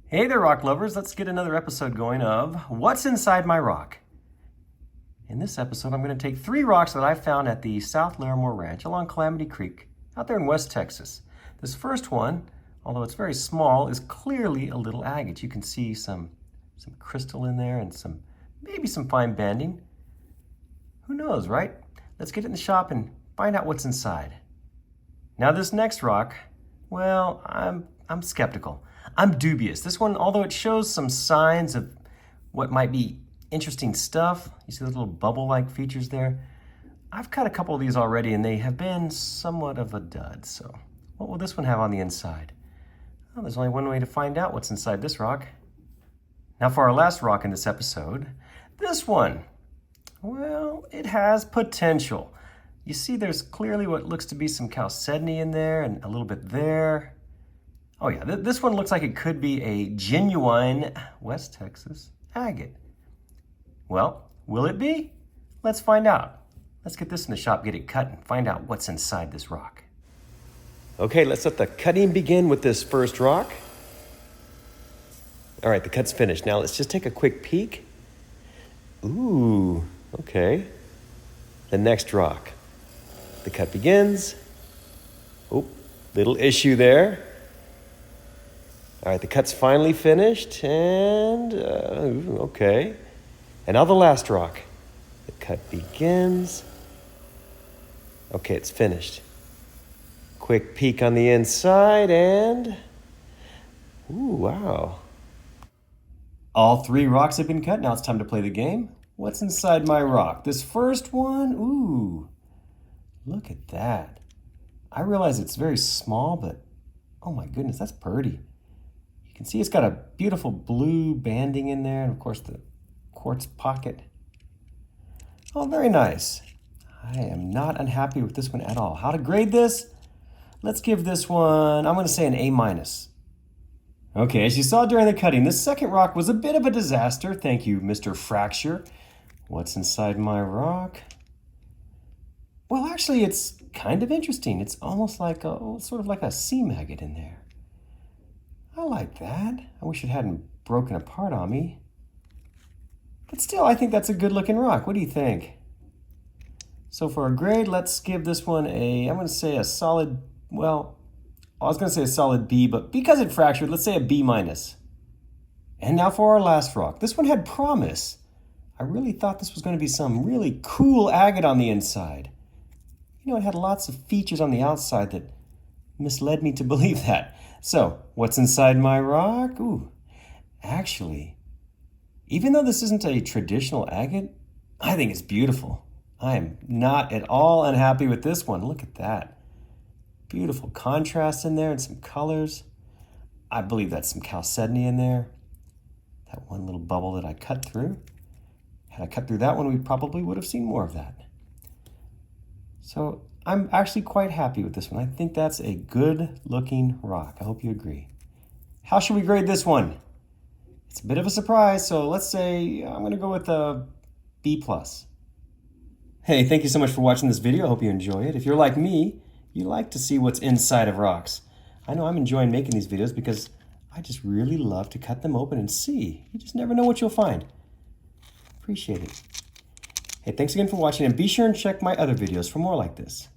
Hey there, rock lovers. Let's get another episode going of What's Inside My Rock. In this episode, I'm going to take 3 rocks that I found at the South Larremore Ranch along Calamity Creek out there in West Texas. This first one, although it's very small, is clearly a little agate. You can see some crystal in there and maybe some fine banding. Who knows, right? Let's get in the shop and find out what's inside. Now this next rock, well, I'm skeptical. I'm dubious. This one, although it shows some signs of what might be interesting stuff, you see those little bubble-like features there? I've cut a couple of these already and they have been somewhat of a dud. So what will this one have on the inside? Well, there's only one way to find out what's inside this rock. Now for our last rock in this episode, this one, well, it has potential. You see there's clearly what looks to be some chalcedony in there and a little bit there. Oh yeah, this one looks like it could be a genuine West Texas agate. Well, will it be? Let's find out. Let's get this in the shop, get it cut, and find out what's inside this rock. Okay, let's let the cutting begin with this first rock. All right, the cut's finished. Now let's just take a quick peek. Ooh, okay. The next rock. The cut begins. Oh, little issue there. All right, the cut's finally finished, and okay. And now the last rock. The cut begins. Okay, it's finished. Quick peek on the inside, and ooh, wow. All 3 rocks have been cut. Now it's time to play the game. What's inside my rock? This first one, ooh, look at that. I realize it's very small, but oh my goodness, that's pretty. You can see it's got a beautiful blue banding in there, and of course the quartz pocket. Oh, very nice. I am not unhappy with this one at all. How to grade this? Let's give this one, I'm going to say an A-. Okay, as you saw during the cutting, this second rock was a bit of a disaster. Thank you, Mr. Fracture. What's inside my rock? Well, actually, it's kind of interesting. It's almost like sort of like a sea maggot in there. I like that. I wish it hadn't broken apart on me. But still, I think that's a good looking rock. What do you think? So for a grade, let's give this one I'm going to say a solid, well, I was going to say a solid B, but because it fractured, let's say a B-. And now for our last rock. This one had promise. I really thought this was going to be some really cool agate on the inside. You know, it had lots of features on the outside that misled me to believe that. So, what's inside my rock? Ooh, actually, even though this isn't a traditional agate, I think it's beautiful. I am not at all unhappy with this one. Look at that. Beautiful contrast in there and some colors. I believe that's some chalcedony in there. That one little bubble that I cut through. Had I cut through that one, we probably would have seen more of that. So I'm actually quite happy with this one. I think that's a good looking rock. I hope you agree. How should we grade this one? It's a bit of a surprise, so let's say I'm going to go with a B+. Hey, thank you so much for watching this video. I hope you enjoy it. If you're like me, you like to see what's inside of rocks. I know I'm enjoying making these videos because I just really love to cut them open and see. You just never know what you'll find. Appreciate it. Hey, thanks again for watching, and be sure and check my other videos for more like this.